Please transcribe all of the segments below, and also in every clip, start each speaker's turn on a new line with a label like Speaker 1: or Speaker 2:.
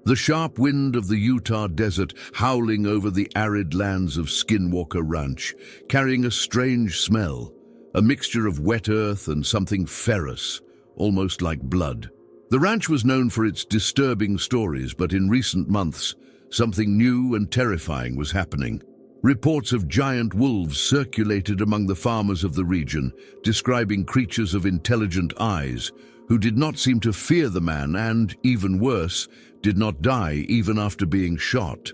Speaker 1: The sharp wind of the Utah desert howling over the arid lands of Skinwalker Ranch, carrying a strange smell, a mixture of wet earth and something ferrous, almost like blood. The ranch was known for its disturbing stories, but in recent months, something new and terrifying was happening. Reports of giant wolves circulated among the farmers of the region, describing creatures of intelligent eyes who did not seem to fear the man and, even worse, did not die even after being shot.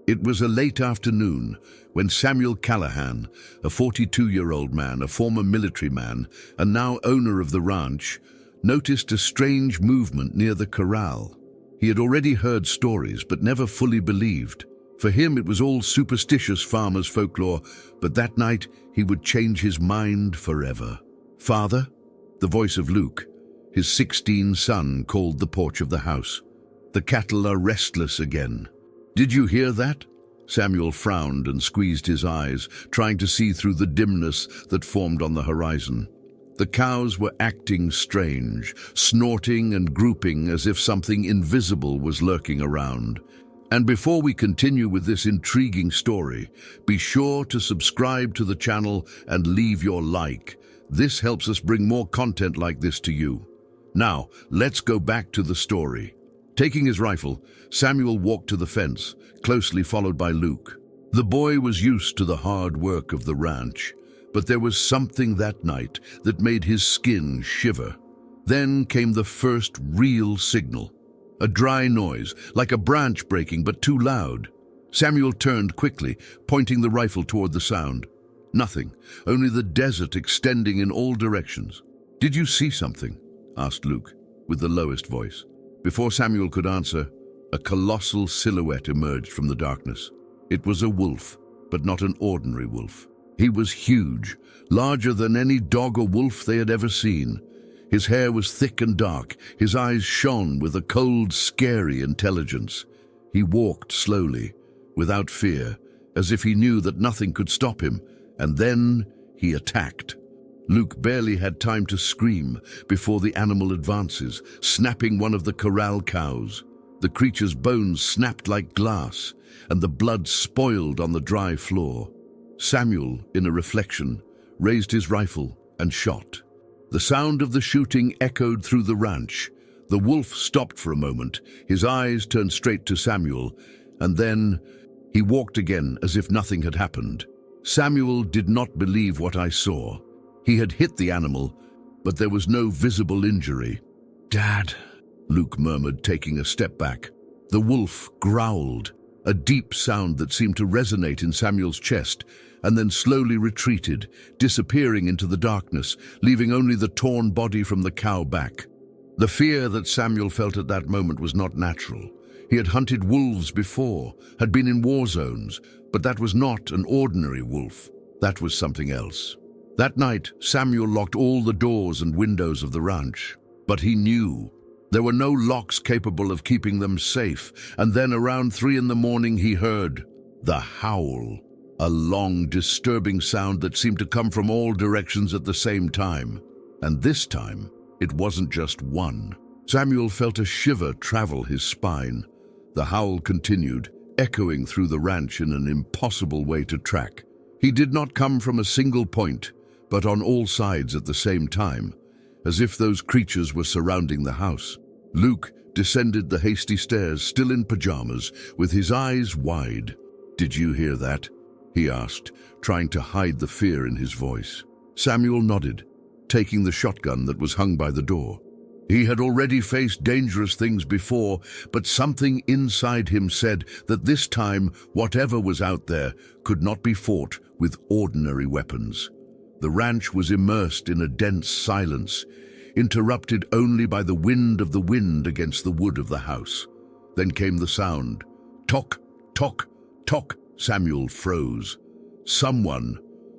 Speaker 1: It was a late afternoon when Samuel Callahan, a 42-year-old man, a former military man, and now owner of the ranch, noticed a strange movement near the corral. He had already heard stories, but never fully believed. For him, it was all superstitious farmers' folklore, but that night he would change his mind forever. "Father?" The voice of Luke, his 16 son, called the porch of the house. "The cattle are restless again." "Did you hear that?" Samuel frowned and squeezed his eyes, trying to see through the dimness that formed on the horizon. The cows were acting strange, snorting and grouping as if something invisible was lurking around. And before we continue with this intriguing story, be sure to subscribe to the channel and leave your like. This helps us bring more content like this to you. Now, let's go back to the story. Taking his rifle, Samuel walked to the fence, closely followed by Luke. The boy was used to the hard work of the ranch, but there was something that night that made his skin shiver. Then came the first real signal. A dry noise, like a branch breaking, but too loud. Samuel turned quickly, pointing the rifle toward the sound. Nothing, only the desert extending in all directions. "Did you see something?" asked Luke, with the lowest voice. Before Samuel could answer, a colossal silhouette emerged from the darkness. It was a wolf, but not an ordinary wolf. He was huge, larger than any dog or wolf they had ever seen. His hair was thick and dark, his eyes shone with a cold, scary intelligence. He walked slowly, without fear, as if he knew that nothing could stop him, and then he attacked. Luke barely had time to scream before the animal advances, snapping one of the corral cows. The creature's bones snapped like glass, and the blood spoiled on the dry floor. Samuel, in a reflection, raised his rifle and shot. The sound of the shooting echoed through the ranch. The wolf stopped for a moment, his eyes turned straight to Samuel, and then he walked again as if nothing had happened. "Samuel did not believe what I saw. He had hit the animal, but there was no visible injury." "Dad," Luke murmured, taking a step back. The wolf growled, a deep sound that seemed to resonate in Samuel's chest, and then slowly retreated, disappearing into the darkness, leaving only the torn body from the cow back. The fear that Samuel felt at that moment was not natural. He had hunted wolves before, had been in war zones, but that was not an ordinary wolf. That was something else. That night, Samuel locked all the doors and windows of the ranch. But he knew there were no locks capable of keeping them safe, and then around 3 in the morning he heard the howl. A long, disturbing sound that seemed to come from all directions at the same time. And this time, it wasn't just one. Samuel felt a shiver travel his spine. The howl continued, echoing through the ranch in an impossible way to track. He did not come from a single point, but on all sides at the same time, as if those creatures were surrounding the house. Luke descended the hasty stairs, still in pajamas, with his eyes wide. "Did you hear that?" he asked, trying to hide the fear in his voice. Samuel nodded, taking the shotgun that was hung by the door. He had already faced dangerous things before, but something inside him said that this time, whatever was out there could not be fought with ordinary weapons. The ranch was immersed in a dense silence, interrupted only by the wind of the wind against the wood of the house. Then came the sound. Tock, tock, tock. Samuel froze. Someone,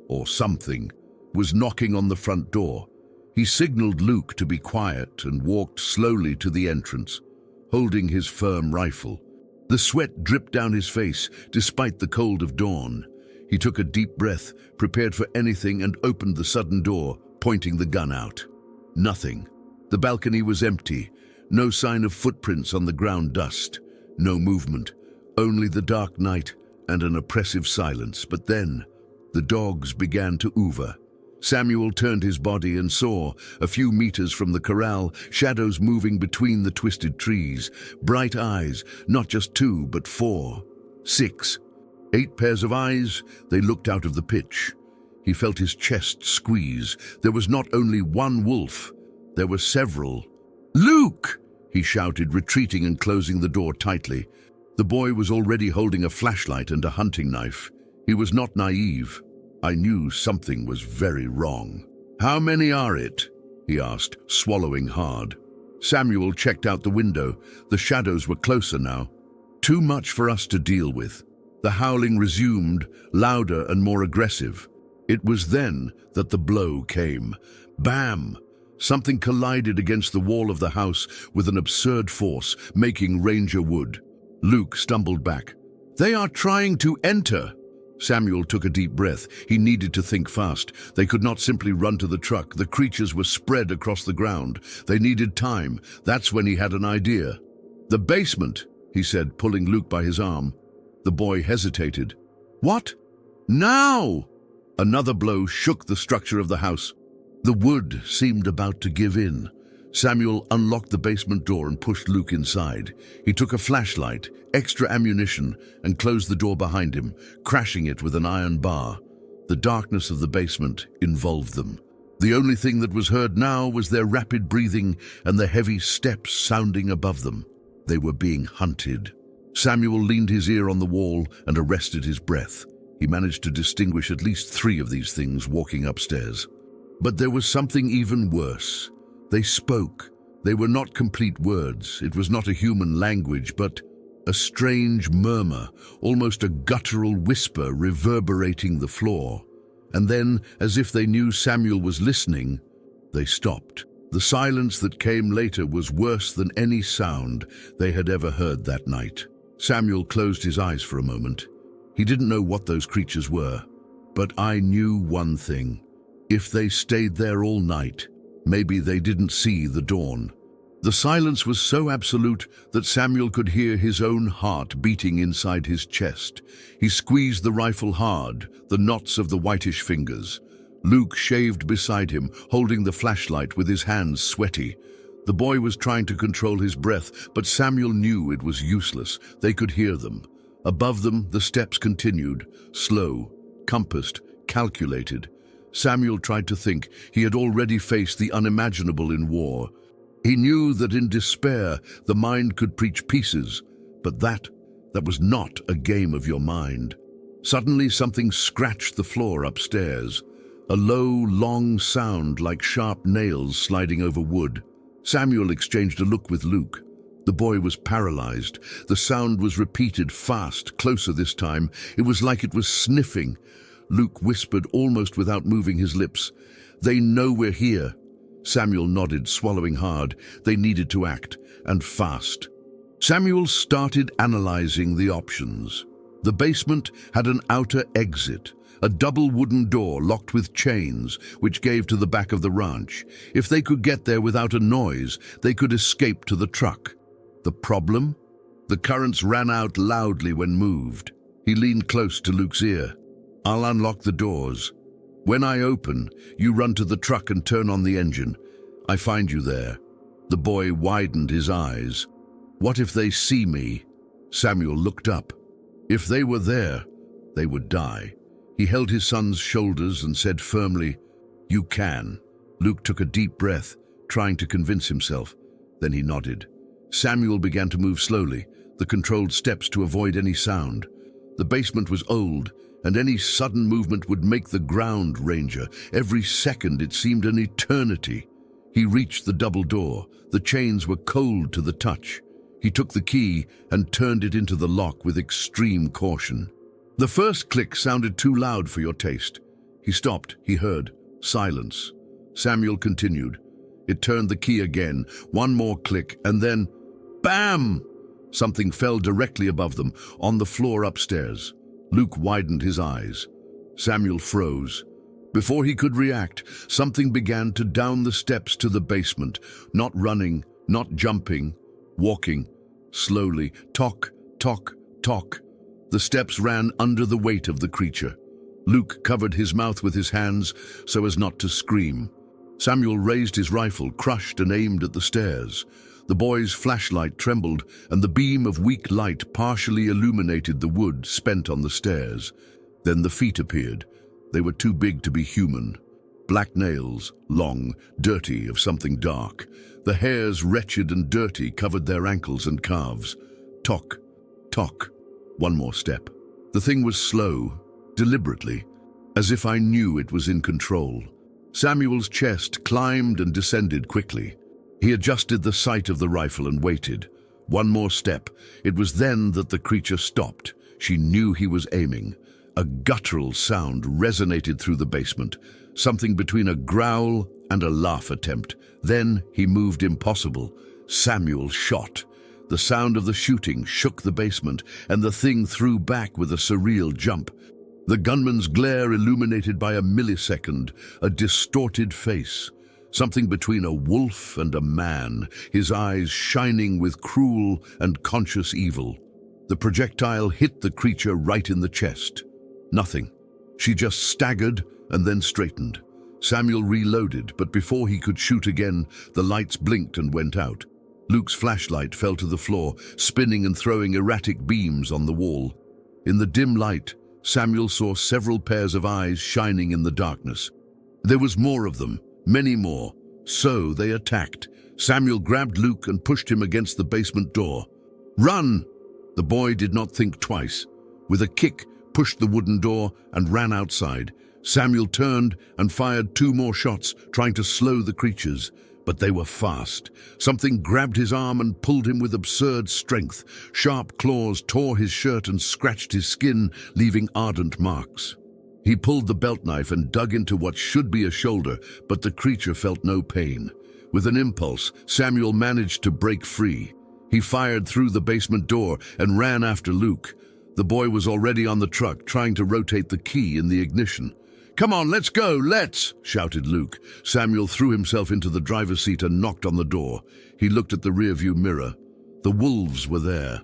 Speaker 1: or something, was knocking on the front door. He signaled Luke to be quiet and walked slowly to the entrance, holding his firm rifle. The sweat dripped down his face, despite the cold of dawn. He took a deep breath, prepared for anything, and opened the sudden door, pointing the gun out. Nothing. The balcony was empty, no sign of footprints on the ground dust. No movement, only the dark night and an oppressive silence. But then, the dogs began to hoover. Samuel turned his body and saw, a few meters from the corral, shadows moving between the twisted trees. Bright eyes, not just 2, but 4, 6, 8 pairs of eyes. They looked out of the pitch. He felt his chest squeeze. There was not only one wolf, there were several. "Luke!" he shouted, retreating and closing the door tightly. The boy was already holding a flashlight and a hunting knife. He was not naive. I knew something was very wrong. "How many are it?" he asked, swallowing hard. Samuel checked out the window. The shadows were closer now. Too much for us to deal with. The howling resumed, louder and more aggressive. It was then that the blow came. Bam! Something collided against the wall of the house with an absurd force, making Ranger wood. Luke stumbled back. "They are trying to enter!" Samuel took a deep breath. He needed to think fast. They could not simply run to the truck. The creatures were spread across the ground. They needed time. That's when he had an idea. "The basement," he said, pulling Luke by his arm. The boy hesitated. "What? Now?" Another blow shook the structure of the house. The wood seemed about to give in. Samuel unlocked the basement door and pushed Luke inside. He took a flashlight, extra ammunition, and closed the door behind him, crashing it with an iron bar. The darkness of the basement involved them. The only thing that was heard now was their rapid breathing and the heavy steps sounding above them. They were being hunted. Samuel leaned his ear on the wall and arrested his breath. He managed to distinguish at least 3 of these things walking upstairs. But there was something even worse. They spoke. They were not complete words. It was not a human language, but a strange murmur, almost a guttural whisper reverberating the floor. And then, as if they knew Samuel was listening, they stopped. The silence that came later was worse than any sound they had ever heard that night. Samuel closed his eyes for a moment. He didn't know what those creatures were, but I knew one thing. If they stayed there all night, maybe they didn't see the dawn. The silence was so absolute that Samuel could hear his own heart beating inside his chest. He squeezed the rifle hard, the knots of the whitish fingers. Luke shaved beside him, holding the flashlight with his hands sweaty. The boy was trying to control his breath, but Samuel knew it was useless. They could hear them. Above them, the steps continued, slow, compassed, calculated. Samuel tried to think. He had already faced the unimaginable in war. He knew that in despair, the mind could preach pieces, but that was not a game of your mind. Suddenly, something scratched the floor upstairs. A low, long sound like sharp nails sliding over wood. Samuel exchanged a look with Luke. The boy was paralyzed. The sound was repeated fast, closer this time. It was like it was sniffing. Luke whispered almost without moving his lips, "They know we're here." Samuel nodded, swallowing hard. They needed to act, and fast. Samuel started analyzing the options. The basement had an outer exit, a double wooden door locked with chains, which gave to the back of the ranch. If they could get there without a noise, they could escape to the truck. The problem? The currents ran out loudly when moved. He leaned close to Luke's ear. "I'll unlock the doors. When I open, you run to the truck and turn on the engine. I find you there." The boy widened his eyes. "What if they see me?" Samuel looked up. If they were there, they would die. He held his son's shoulders and said firmly, "You can." Luke took a deep breath, trying to convince himself. Then he nodded. Samuel began to move slowly, the controlled steps to avoid any sound. The basement was old, and any sudden movement would make the ground Ranger. Every second it seemed an eternity. He reached the double door. The chains were cold to the touch. He took the key and turned it into the lock with extreme caution. The first click sounded too loud for your taste. He stopped. He heard silence. Samuel continued. It turned the key again. One more click, and then, bam! Something fell directly above them, on the floor upstairs. Luke widened his eyes. Samuel froze. Before he could react, something began to down the steps to the basement, not running, not jumping, walking. slowly, tock, tock, tock. The steps ran under the weight of the creature. Luke covered his mouth with his hands so as not to scream. Samuel raised his rifle, crushed and aimed at the stairs. The boy's flashlight trembled, and the beam of weak light partially illuminated the wood spent on the stairs. Then the feet appeared. They were too big to be human. Black nails, long, dirty, of something dark. The hairs, wretched and dirty, covered their ankles and calves. Tock, tock. One more step. The thing was slow, deliberately, as if I knew it was in control. Samuel's chest climbed and descended quickly. He adjusted the sight of the rifle and waited. One more step. It was then that the creature stopped. She knew he was aiming. A guttural sound resonated through the basement, something between a growl and a laugh attempt. Then he moved impossible. Samuel shot. The sound of the shooting shook the basement, and the thing threw back with a surreal jump. The gunman's glare illuminated by a millisecond, a distorted face, something between a wolf and a man, his eyes shining with cruel and conscious evil. The projectile hit the creature right in the chest. Nothing. She just staggered and then straightened. Samuel reloaded, but before he could shoot again, the lights blinked and went out. Luke's flashlight fell to the floor, spinning and throwing erratic beams on the wall. In the dim light, Samuel saw several pairs of eyes shining in the darkness. There was more of them, many more. So they attacked. Samuel grabbed Luke and pushed him against the basement door. "Run!" The boy did not think twice. With a kick, pushed the wooden door and ran outside. Samuel turned and fired 2 more shots, trying to slow the creatures. But they were fast. Something grabbed his arm and pulled him with absurd strength. Sharp claws tore his shirt and scratched his skin, leaving ardent marks. He pulled the belt knife and dug into what should be a shoulder, but the creature felt no pain. With an impulse, Samuel managed to break free. He fired through the basement door and ran after Luke. The boy was already on the truck, trying to rotate the key in the ignition. "Come on, let's go, let's!" shouted Luke. Samuel threw himself into the driver's seat and knocked on the door. He looked at the rearview mirror. The wolves were there.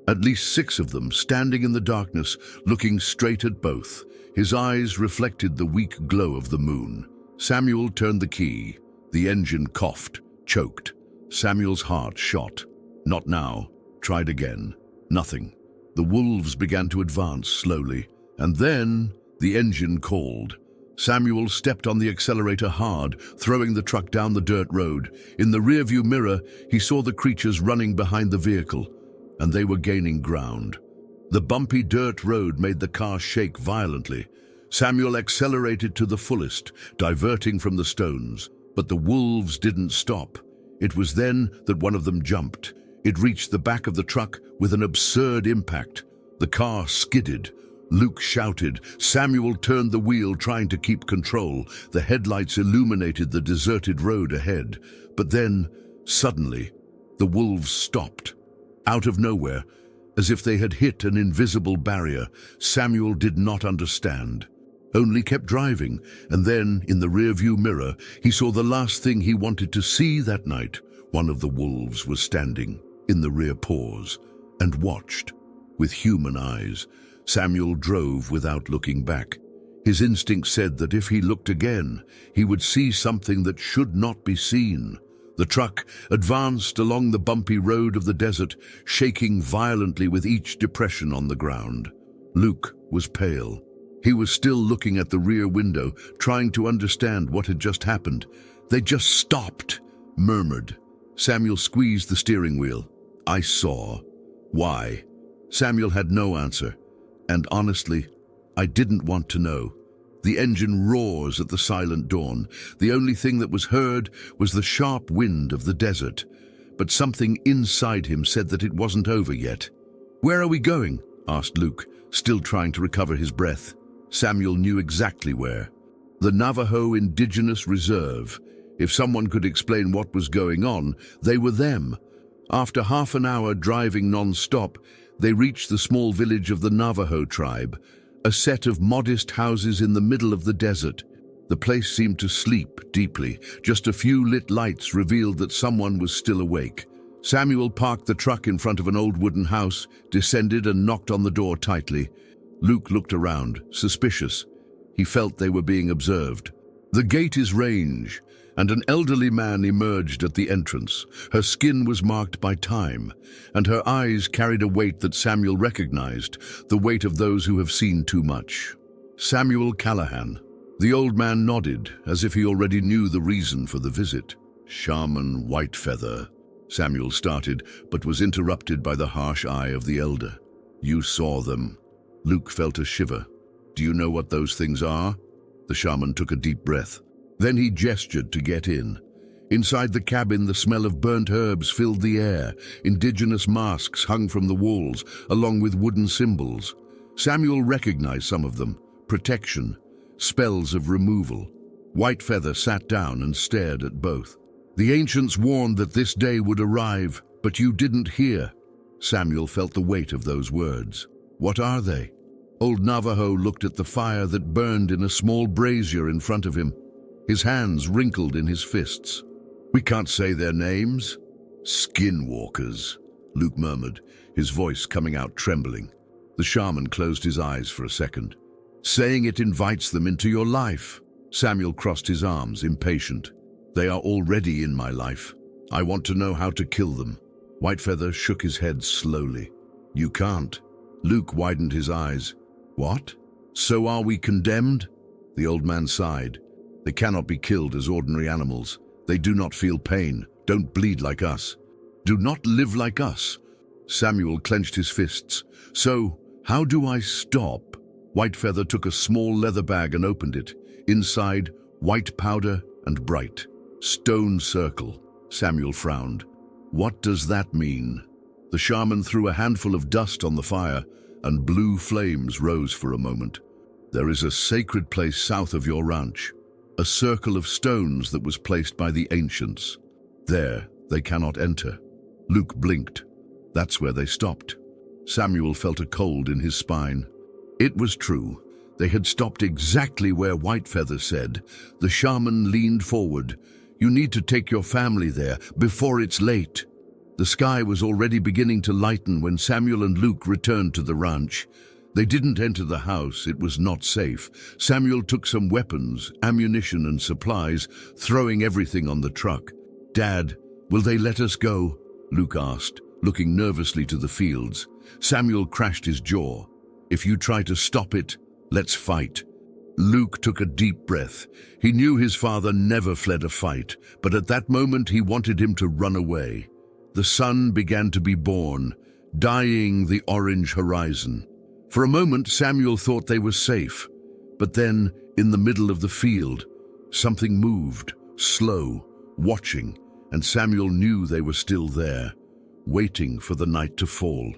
Speaker 1: At least 6 of them, standing in the darkness, looking straight at both. His eyes reflected the weak glow of the moon. Samuel turned the key. The engine coughed, choked. Samuel's heart shot. Not now. Tried again. Nothing. The wolves began to advance slowly, and then the engine called. Samuel stepped on the accelerator hard, throwing the truck down the dirt road. In the rearview mirror, he saw the creatures running behind the vehicle, and they were gaining ground. The bumpy dirt road made the car shake violently. Samuel accelerated to the fullest, diverting from the stones. But the wolves didn't stop. It was then that one of them jumped. It reached the back of the truck with an absurd impact. The car skidded. Luke shouted. Samuel turned the wheel, trying to keep control. The headlights illuminated the deserted road ahead. But then, suddenly, the wolves stopped. Out of nowhere, as if they had hit an invisible barrier. Samuel did not understand, only kept driving, and then, in the rearview mirror, he saw the last thing he wanted to see that night. One of the wolves was standing in the rear paws and watched with human eyes. Samuel drove without looking back. His instinct said that if he looked again, he would see something that should not be seen. The truck advanced along the bumpy road of the desert, shaking violently with each depression on the ground. Luke was pale. He was still looking at the rear window, trying to understand what had just happened. "They just stopped," murmured. Samuel squeezed the steering wheel. "I saw." "Why?" Samuel had no answer. And honestly, I didn't want to know. The engine roars at the silent dawn. The only thing that was heard was the sharp wind of the desert. But something inside him said that it wasn't over yet. "Where are we going?" asked Luke, still trying to recover his breath. Samuel knew exactly where. The Navajo Indigenous Reserve. If someone could explain what was going on, they were them. After half an hour driving non-stop, they reached the small village of the Navajo tribe, a set of modest houses in the middle of the desert. The place seemed to sleep deeply. Just a few lit lights revealed that someone was still awake. Samuel parked the truck in front of an old wooden house, descended and knocked on the door tightly. Luke looked around, suspicious. He felt they were being observed. The gate is range, and an elderly man emerged at the entrance. Her skin was marked by time, and her eyes carried a weight that Samuel recognized, the weight of those who have seen too much. Samuel Callahan. The old man nodded, as if he already knew the reason for the visit. Shaman Whitefeather. Samuel started, but was interrupted by the harsh eye of the elder. You saw them. Luke felt a shiver. Do you know what those things are? The shaman took a deep breath. Then he gestured to get in. Inside the cabin, the smell of burnt herbs filled the air. Indigenous masks hung from the walls, along with wooden symbols. Samuel recognized some of them. Protection, spells of removal. Whitefeather sat down and stared at both. The ancients warned that this day would arrive, but you didn't hear. Samuel felt the weight of those words. What are they? Old Navajo looked at the fire that burned in a small brazier in front of him. His hands wrinkled in his fists. We can't say their names. Skinwalkers, Luke murmured, his voice coming out trembling. The shaman closed his eyes for a second. Saying it invites them into your life. Samuel crossed his arms, impatient. They are already in my life. I want to know how to kill them. Whitefeather shook his head slowly. You can't. Luke widened his eyes. What? So are we condemned? The old man sighed. They cannot be killed as ordinary animals. They do not feel pain, don't bleed like us. Do not live like us. Samuel clenched his fists. So, how do I stop? Whitefeather took a small leather bag and opened it. Inside, white powder and bright. Stone circle. Samuel frowned. What does that mean? The shaman threw a handful of dust on the fire, and blue flames rose for a moment. There is a sacred place south of your ranch. A circle of stones that was placed by the ancients. There, they cannot enter. Luke blinked. That's where they stopped. Samuel felt a cold in his spine. It was true. They had stopped exactly where Whitefeather said. The shaman leaned forward. You need to take your family there before it's late. The sky was already beginning to lighten when Samuel and Luke returned to the ranch. They didn't enter the house, it was not safe. Samuel took some weapons, ammunition and supplies, throwing everything on the truck. Dad, will they let us go? Luke asked, looking nervously to the fields. Samuel crashed his jaw. If you try to stop it, let's fight. Luke took a deep breath. He knew his father never fled a fight, but at that moment he wanted him to run away. The sun began to be born, dyeing the orange horizon. For a moment, Samuel thought they were safe. But then, in the middle of the field, something moved, slow, watching, and Samuel knew they were still there, waiting for the night to fall.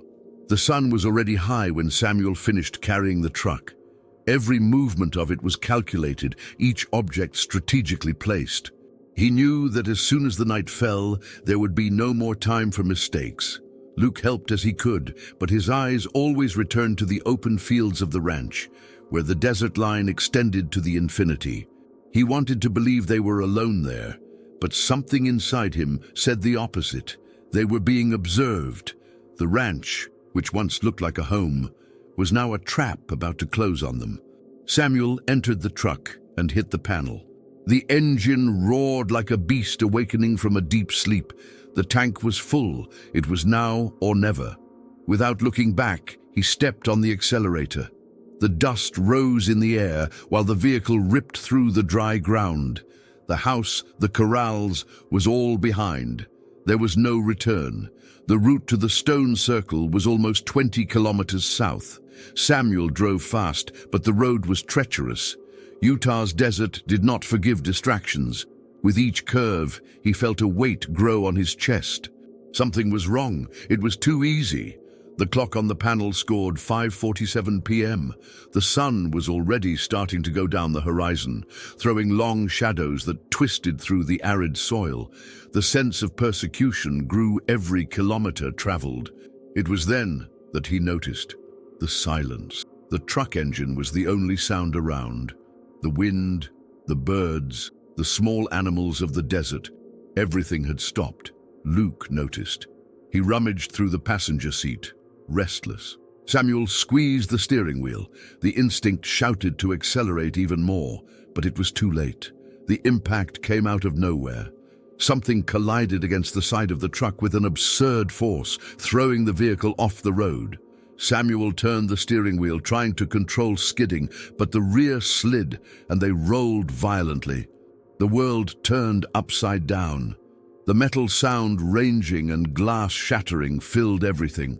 Speaker 1: The sun was already high when Samuel finished carrying the truck. Every movement of it was calculated, each object strategically placed. He knew that as soon as the night fell, there would be no more time for mistakes. Luke helped as he could, but his eyes always returned to the open fields of the ranch, where the desert line extended to the infinity. He wanted to believe they were alone there, but something inside him said the opposite. They were being observed. The ranch, which once looked like a home, was now a trap about to close on them. Samuel entered the truck and hit the panel. The engine roared like a beast awakening from a deep sleep. The tank was full. It was now or never. Without looking back, he stepped on the accelerator. The dust rose in the air while the vehicle ripped through the dry ground. The house, the corrals, was all behind. There was no return. The route to the stone circle was almost 20 kilometers south. Samuel drove fast, but the road was treacherous. Utah's desert did not forgive distractions. With each curve, he felt a weight grow on his chest. Something was wrong. It was too easy. The clock on the panel scored 5:47 p.m. The sun was already starting to go down the horizon, throwing long shadows that twisted through the arid soil. The sense of persecution grew every kilometer traveled. It was then that he noticed the silence. The truck engine was the only sound around. The wind, the birds, the small animals of the desert, everything had stopped. Luke noticed. He rummaged through the passenger seat, restless. Samuel squeezed the steering wheel. The instinct shouted to accelerate even more, but it was too late. The impact came out of nowhere. Something collided against the side of the truck with an absurd force, throwing the vehicle off the road. Samuel turned the steering wheel, trying to control skidding, but the rear slid and they rolled violently. The world turned upside down. The metal sound ranging and glass shattering filled everything.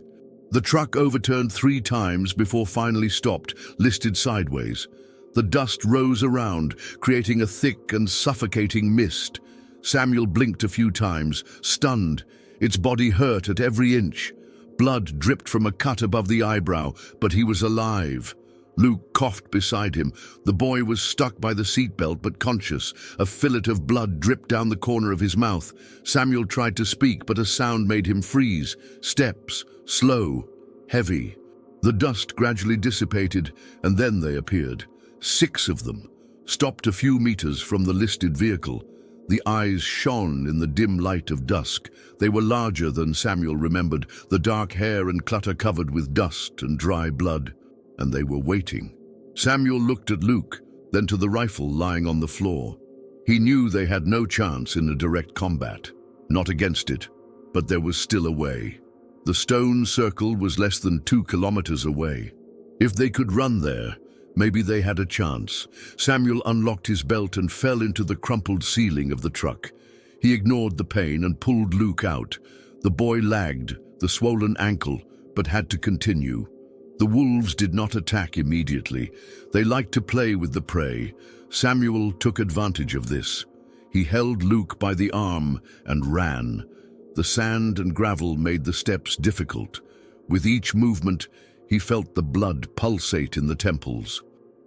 Speaker 1: The truck overturned 3 times before finally stopped, listed sideways. The dust rose around, creating a thick and suffocating mist. Samuel blinked a few times, stunned. Its body hurt at every inch. Blood dripped from a cut above the eyebrow, but he was alive. Luke coughed beside him. The boy was stuck by the seatbelt but conscious. A fillet of blood dripped down the corner of his mouth. Samuel tried to speak, but a sound made him freeze. Steps, slow, heavy. The dust gradually dissipated, and then they appeared. 6 of them, stopped a few meters from the listed vehicle. The eyes shone in the dim light of dusk. They were larger than Samuel remembered, the dark hair and clutter covered with dust and dry blood. And they were waiting. Samuel looked at Luke, then to the rifle lying on the floor. He knew they had no chance in a direct combat. Not against it, but there was still a way. The stone circle was less than 2 kilometers away. If they could run there, maybe they had a chance. Samuel unlocked his belt and fell into the crumpled ceiling of the truck. He ignored the pain and pulled Luke out. The boy lagged, the swollen ankle, but had to continue. The wolves did not attack immediately. They liked to play with the prey. Samuel took advantage of this. He held Luke by the arm and ran. The sand and gravel made the steps difficult. With each movement, he felt the blood pulsate in the temples.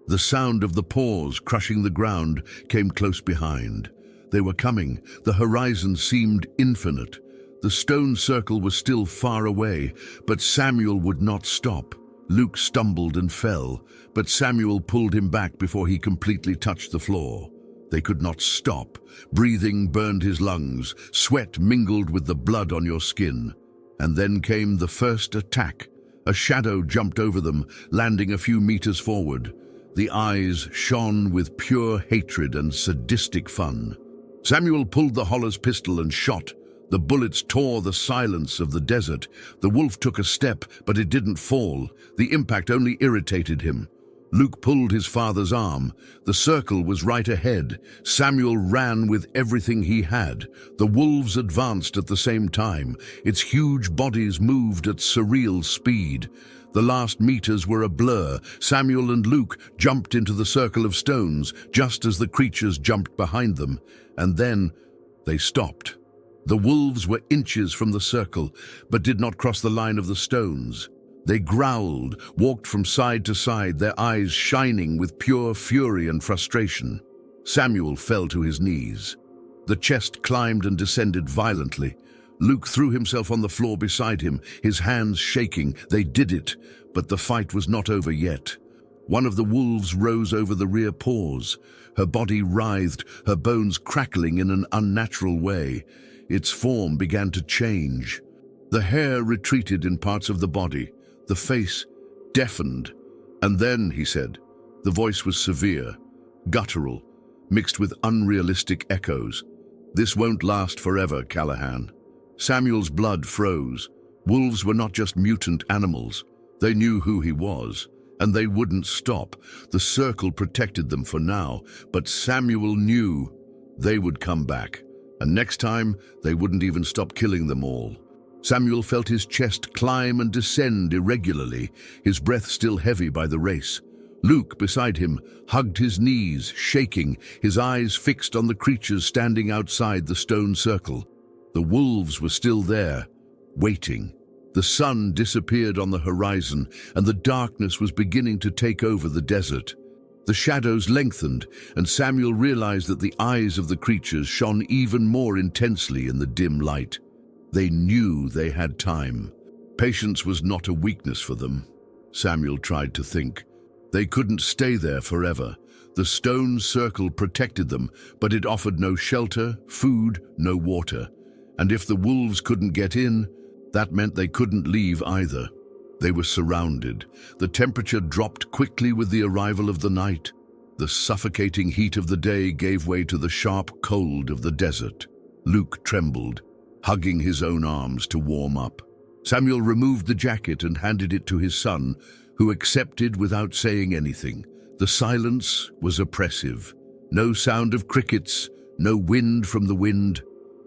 Speaker 1: The sound of the paws crushing the ground came close behind. They were coming. The horizon seemed infinite. The stone circle was still far away, but Samuel would not stop. Luke stumbled and fell, but Samuel pulled him back before he completely touched the floor. They could not stop. Breathing burned his lungs. Sweat mingled with the blood on your skin. And then came the first attack. A shadow jumped over them, landing a few meters forward. The eyes shone with pure hatred and sadistic fun. Samuel pulled the Holler's pistol and shot. The bullets tore the silence of the desert. The wolf took a step, but it didn't fall. The impact only irritated him. Luke pulled his father's arm. The circle was right ahead. Samuel ran with everything he had. The wolves advanced at the same time. Its huge bodies moved at surreal speed. The last meters were a blur. Samuel and Luke jumped into the circle of stones, just as the creatures jumped behind them. And then they stopped. The wolves were inches from the circle, but did not cross the line of the stones. They growled, walked from side to side, their eyes shining with pure fury and frustration. Samuel fell to his knees. The chest climbed and descended violently. Luke threw himself on the floor beside him, his hands shaking. They did it, but the fight was not over yet. One of the wolves rose over the rear paws. Her body writhed, her bones crackling in an unnatural way. Its form began to change. The hair retreated in parts of the body. The face deafened. And then, he said, the voice was severe, guttural, mixed with unrealistic echoes. "This won't last forever, Callahan." Samuel's blood froze. Wolves were not just mutant animals. They knew who he was, and they wouldn't stop. The circle protected them for now, but Samuel knew they would come back. And next time, they wouldn't even stop killing them all. Samuel felt his chest climb and descend irregularly, his breath still heavy by the race. Luke, beside him, hugged his knees, shaking, his eyes fixed on the creatures standing outside the stone circle. The wolves were still there, waiting. The sun disappeared on the horizon, and the darkness was beginning to take over the desert. The shadows lengthened, and Samuel realized that the eyes of the creatures shone even more intensely in the dim light. They knew they had time. Patience was not a weakness for them. Samuel tried to think. They couldn't stay there forever. The stone circle protected them, but it offered no shelter, food, no water. And if the wolves couldn't get in, That meant they couldn't leave either. They were surrounded. The temperature dropped quickly with the arrival of the night. The suffocating heat of the day gave way to the sharp cold of the desert. Luke trembled, hugging his own arms to warm up. Samuel removed the jacket and handed it to his son, who accepted without saying anything. The silence was oppressive. No sound of crickets, no wind from the wind,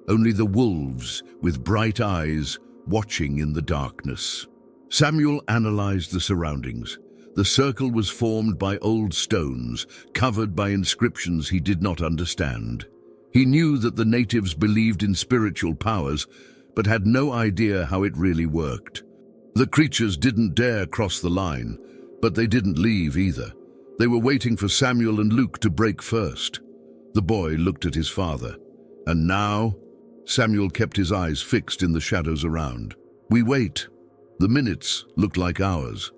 Speaker 1: only the wolves with bright eyes watching in the darkness. Samuel analyzed the surroundings. The circle was formed by old stones, covered by inscriptions he did not understand. He knew that the natives believed in spiritual powers, but had no idea how it really worked. The creatures didn't dare cross the line, but they didn't leave either. They were waiting for Samuel and Luke to break first. The boy looked at his father. And now, Samuel kept his eyes fixed in the shadows around. We wait. The minutes looked like hours.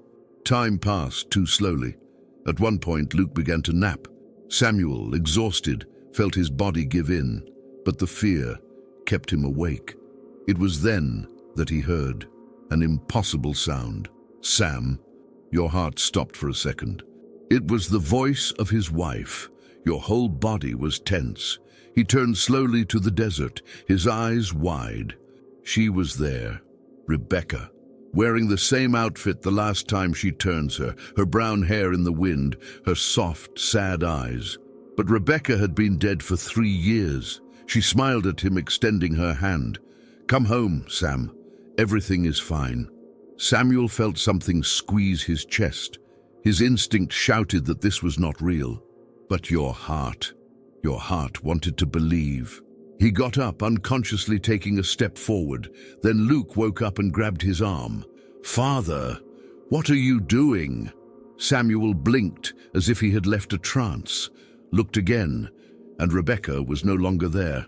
Speaker 1: Time passed too slowly. At one point, Luke began to nap. Samuel, exhausted, felt his body give in, but the fear kept him awake. It was then that he heard an impossible sound. Sam, your heart stopped for a second. It was the voice of his wife. Your whole body was tense. He turned slowly to the desert, his eyes wide. She was there, Rebecca, wearing the same outfit the last time she turns her brown hair in the wind, her soft, sad eyes. But Rebecca had been dead for 3 years. She smiled at him, extending her hand. Come home, Sam. Everything is fine. Samuel felt something squeeze his chest. His instinct shouted that this was not real. But your heart wanted to believe. He got up, unconsciously taking a step forward. Then Luke woke up and grabbed his arm. Father, what are you doing? Samuel blinked as if he had left a trance, looked again, and Rebecca was no longer there.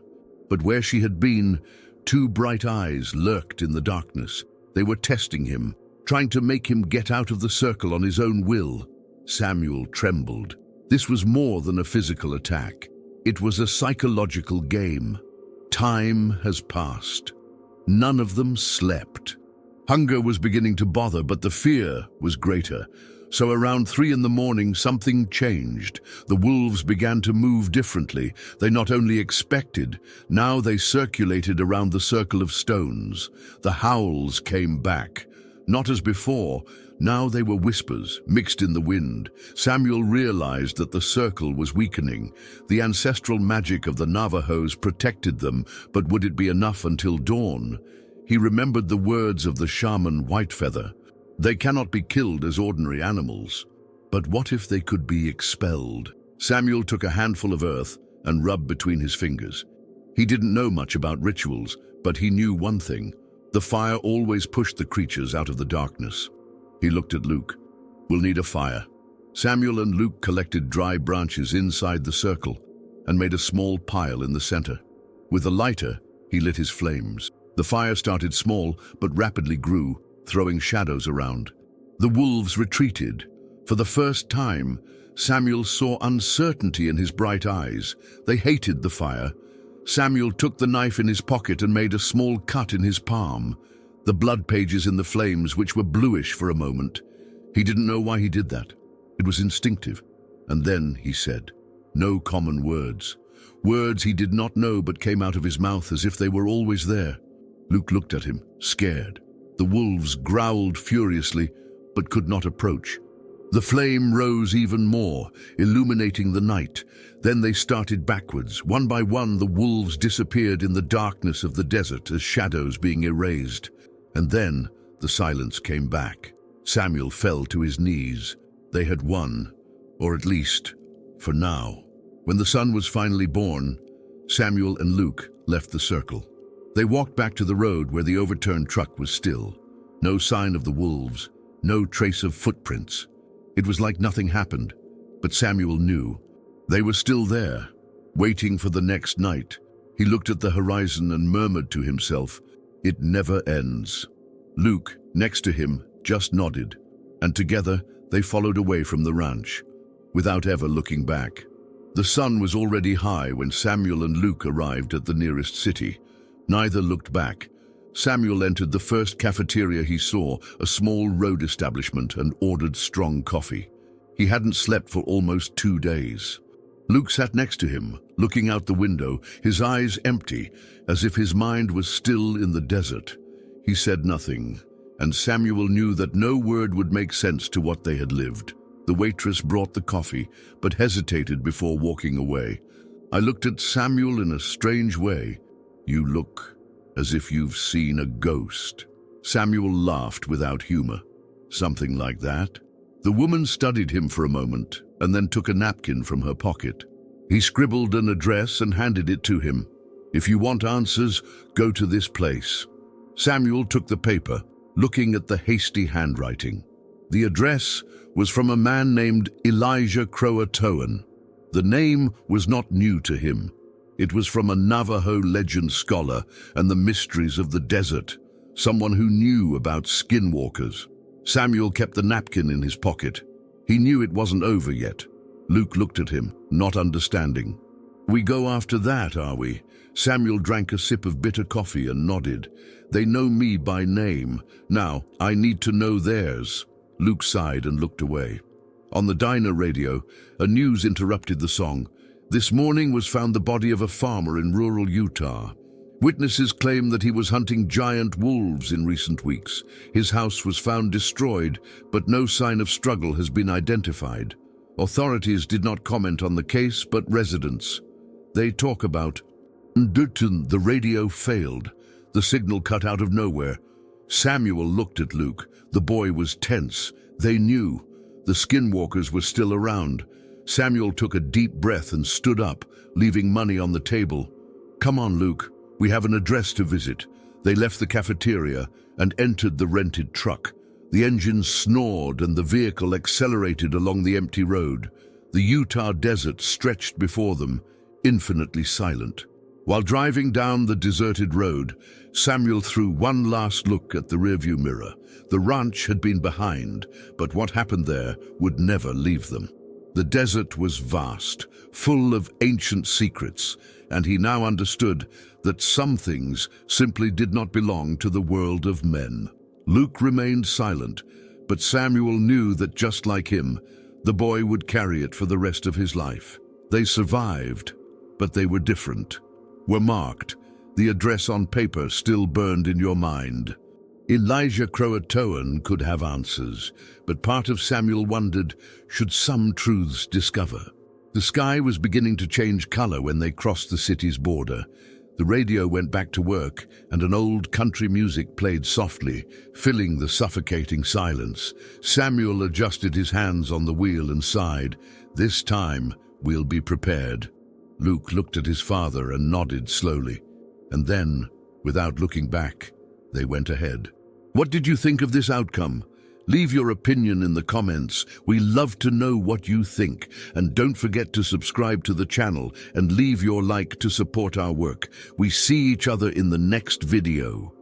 Speaker 1: But where she had been, 2 bright eyes lurked in the darkness. They were testing him, trying to make him get out of the circle on his own will. Samuel trembled. This was more than a physical attack. It was a psychological game. Time has passed. None of them slept. Hunger was beginning to bother, but the fear was greater. So around 3 in the morning, something changed. The wolves began to move differently. They not only expected, now they circulated around the circle of stones. The howls came back. Not as before. Now they were whispers, mixed in the wind. Samuel realized that the circle was weakening. The ancestral magic of the Navajos protected them, but would it be enough until dawn? He remembered the words of the shaman Whitefeather. They cannot be killed as ordinary animals. But what if they could be expelled? Samuel took a handful of earth and rubbed between his fingers. He didn't know much about rituals, but he knew one thing. The fire always pushed the creatures out of the darkness. He looked at Luke. We'll need a fire. Samuel and Luke collected dry branches inside the circle and made a small pile in the center. With a lighter, he lit his flames. The fire started small, but rapidly grew, throwing shadows around. The wolves retreated. For the first time, Samuel saw uncertainty in his bright eyes. They hated the fire. Samuel took the knife in his pocket and made a small cut in his palm. The blood pages in the flames, which were bluish for a moment. He didn't know why he did that. It was instinctive. And then he said, no common words. Words he did not know but came out of his mouth as if they were always there. Luke looked at him, scared. The wolves growled furiously, but could not approach. The flame rose even more, illuminating the night. Then they started backwards. One by one, the wolves disappeared in the darkness of the desert as shadows being erased. And then the silence came back. Samuel fell to his knees. They had won, or at least, for now. When the sun was finally born, Samuel and Luke left the circle. They walked back to the road where the overturned truck was still. No sign of the wolves, no trace of footprints. It was like nothing happened, but Samuel knew. They were still there, waiting for the next night. He looked at the horizon and murmured to himself, it never ends. Luke, next to him, just nodded, and together they followed away from the ranch, without ever looking back. The sun was already high when Samuel and Luke arrived at the nearest city. Neither looked back. Samuel entered the first cafeteria he saw, a small road establishment, and ordered strong coffee. He hadn't slept for almost 2 days. Luke sat next to him, looking out the window, his eyes empty, as if his mind was still in the desert. He said nothing, and Samuel knew that no word would make sense to what they had lived. The waitress brought the coffee, but hesitated before walking away. I looked at Samuel in a strange way. "You look as if you've seen a ghost." Samuel laughed without humor. "Something like that?" The woman studied him for a moment, and then took a napkin from her pocket. He scribbled an address and handed it to him. "If you want answers, go to this place." Samuel took the paper, looking at the hasty handwriting. The address was from a man named Elijah Croatoan. The name was not new to him. It was from a Navajo legend scholar and the mysteries of the desert, someone who knew about skinwalkers. Samuel kept the napkin in his pocket. He knew it wasn't over yet. Luke looked at him, not understanding. "We go after that, are we?" Samuel drank a sip of bitter coffee and nodded. "They know me by name. Now, I need to know theirs." Luke sighed and looked away. On the diner radio, a news interrupted the song. This morning was found the body of a farmer in rural Utah. Witnesses claim that he was hunting giant wolves in recent weeks. His house was found destroyed, but no sign of struggle has been identified. Authorities did not comment on the case, but residents. They talk about Dutton. The radio failed. The signal cut out of nowhere. Samuel looked at Luke. The boy was tense. They knew. The skinwalkers were still around. Samuel took a deep breath and stood up, leaving money on the table. "Come on, Luke. We have an address to visit." They left the cafeteria and entered the rented truck. The engine snored and the vehicle accelerated along the empty road. The Utah desert stretched before them, infinitely silent. While driving down the deserted road, Samuel threw one last look at the rearview mirror. The ranch had been behind, but what happened there would never leave them. The desert was vast, full of ancient secrets, and he now understood that some things simply did not belong to the world of men. Luke remained silent, but Samuel knew that just like him, the boy would carry it for the rest of his life. They survived, but they were different. Were marked. The address on paper still burned in your mind. Elijah Croatoan could have answers, but part of Samuel wondered, should some truths discover? The sky was beginning to change color when they crossed the city's border. The radio went back to work, and an old country music played softly, filling the suffocating silence. Samuel adjusted his hands on the wheel and sighed. "This time, we'll be prepared." Luke looked at his father and nodded slowly. And then, without looking back, they went ahead. What did you think of this outcome? Leave your opinion in the comments. We love to know what you think. And don't forget to subscribe to the channel and leave your like to support our work. We see each other in the next video.